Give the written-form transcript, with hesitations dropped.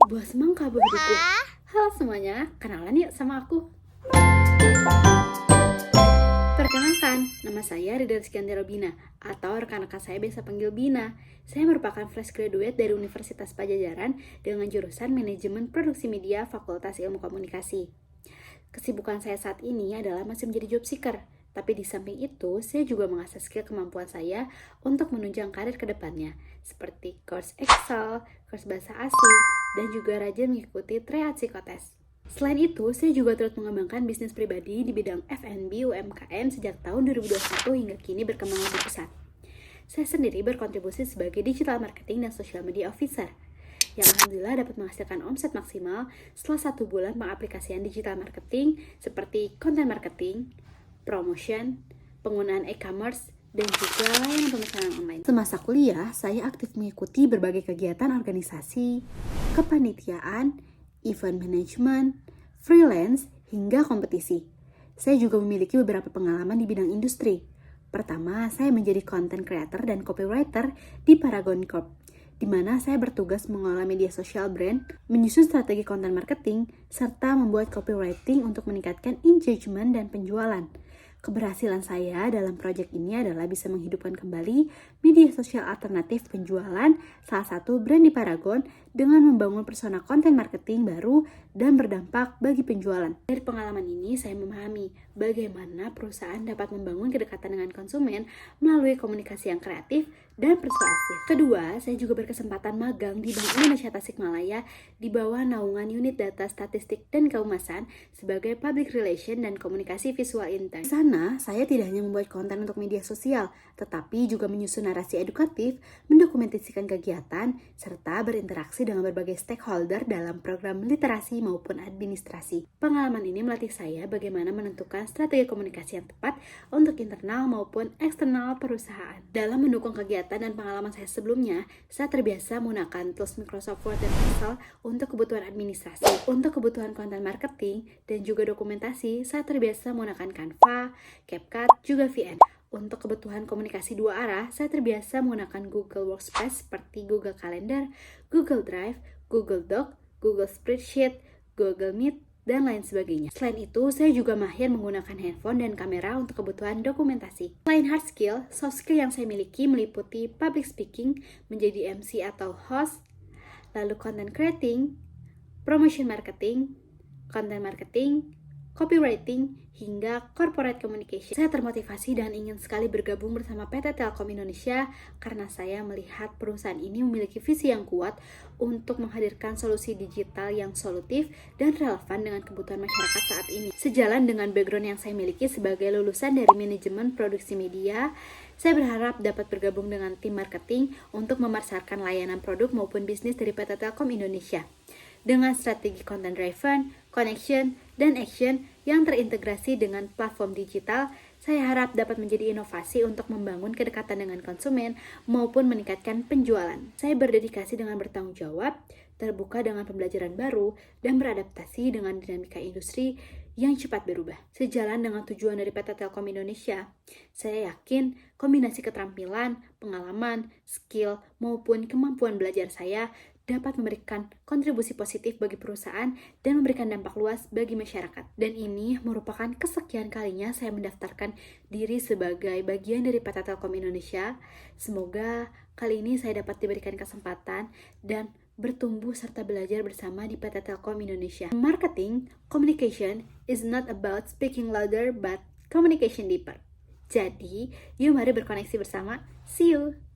Buah semangka bu hidupku. Halo semuanya, kenalan yuk sama aku. Perkenalkan, nama saya Rida Rizkyanti Robina, atau rekan-rekan saya biasa panggil Bina. Saya merupakan fresh graduate dari Universitas Padjadjaran dengan jurusan Manajemen Produksi Media Fakultas Ilmu Komunikasi. Kesibukan saya saat ini adalah masih menjadi job seeker, tapi di samping itu, saya juga mengasah skill kemampuan saya untuk menunjang karir ke depannya, seperti course Excel, course bahasa asing, dan juga rajin mengikuti tryout psikotes. Selain itu, saya juga terus mengembangkan bisnis pribadi di bidang F&B UMKM sejak tahun 2021 hingga kini berkembang lebih pesat. Saya sendiri berkontribusi sebagai digital marketing dan social media officer, yang alhamdulillah dapat menghasilkan omset maksimal setelah 1 bulan pengaplikasian digital marketing seperti content marketing, promotion, penggunaan e-commerce, dan juga layanan pemesanan online. Semasa kuliah, saya aktif mengikuti berbagai kegiatan organisasi, kepanitiaan, event management, freelance, hingga kompetisi. Saya juga memiliki beberapa pengalaman di bidang industri. Pertama, saya menjadi content creator dan copywriter di Paragon Corp, di mana saya bertugas mengolah media sosial brand, menyusun strategi konten marketing, serta membuat copywriting untuk meningkatkan engagement dan penjualan. Keberhasilan saya dalam proyek ini adalah bisa menghidupkan kembali media sosial alternatif penjualan salah satu brand di Paragon dengan membangun persona konten marketing baru dan berdampak bagi penjualan. Dari pengalaman ini, saya memahami bagaimana perusahaan dapat membangun kedekatan dengan konsumen melalui komunikasi yang kreatif dan persuasif. Kedua, saya juga berkesempatan magang di Bank Indonesia Tasikmalaya di bawah naungan unit data statistik dan kehumasan sebagai public relation dan komunikasi visual intern. Di sana, saya tidak hanya membuat konten untuk media sosial, tetapi juga menyusun narasi edukatif, mendokumentasikan kegiatan, serta berinteraksi dengan berbagai stakeholder dalam program literasi maupun administrasi. Pengalaman ini melatih saya bagaimana menentukan strategi komunikasi yang tepat untuk internal maupun eksternal perusahaan. Dalam mendukung kegiatan dan pengalaman saya sebelumnya, saya terbiasa menggunakan tools Microsoft Word dan Excel untuk kebutuhan administrasi. Untuk kebutuhan konten marketing dan juga dokumentasi, saya terbiasa menggunakan Canva, CapCut, juga VN. Untuk kebutuhan komunikasi dua arah, saya terbiasa menggunakan Google Workspace seperti Google Calendar, Google Drive, Google Doc, Google Spreadsheet, Google Meet, dan lain sebagainya. Selain itu, saya juga mahir menggunakan handphone dan kamera untuk kebutuhan dokumentasi. Selain hard skill, soft skill yang saya miliki meliputi public speaking, menjadi MC atau host, lalu content creating, promotion marketing, content marketing, copywriting, hingga corporate communication. Saya termotivasi dan ingin sekali bergabung bersama PT Telkom Indonesia karena saya melihat perusahaan ini memiliki visi yang kuat untuk menghadirkan solusi digital yang solutif dan relevan dengan kebutuhan masyarakat saat ini. Sejalan dengan background yang saya miliki sebagai lulusan dari manajemen produksi media, saya berharap dapat bergabung dengan tim marketing untuk memasarkan layanan produk maupun bisnis dari PT Telkom Indonesia dengan strategi content driven, connection, dan action yang terintegrasi dengan platform digital. Saya harap dapat menjadi inovasi untuk membangun kedekatan dengan konsumen maupun meningkatkan penjualan. Saya berdedikasi dengan bertanggung jawab, terbuka dengan pembelajaran baru, dan beradaptasi dengan dinamika industri yang cepat berubah. Sejalan dengan tujuan dari PT Telkom Indonesia, saya yakin kombinasi keterampilan, pengalaman, skill, maupun kemampuan belajar saya dapat memberikan kontribusi positif bagi perusahaan dan memberikan dampak luas bagi masyarakat. Dan ini merupakan kesekian kalinya saya mendaftarkan diri sebagai bagian dari PT Telkom Indonesia. Semoga kali ini saya dapat diberikan kesempatan dan bertumbuh serta belajar bersama di PT Telkom Indonesia. Marketing, communication is not about speaking louder but communication deeper. Jadi, yuk mari berkoneksi bersama. See you!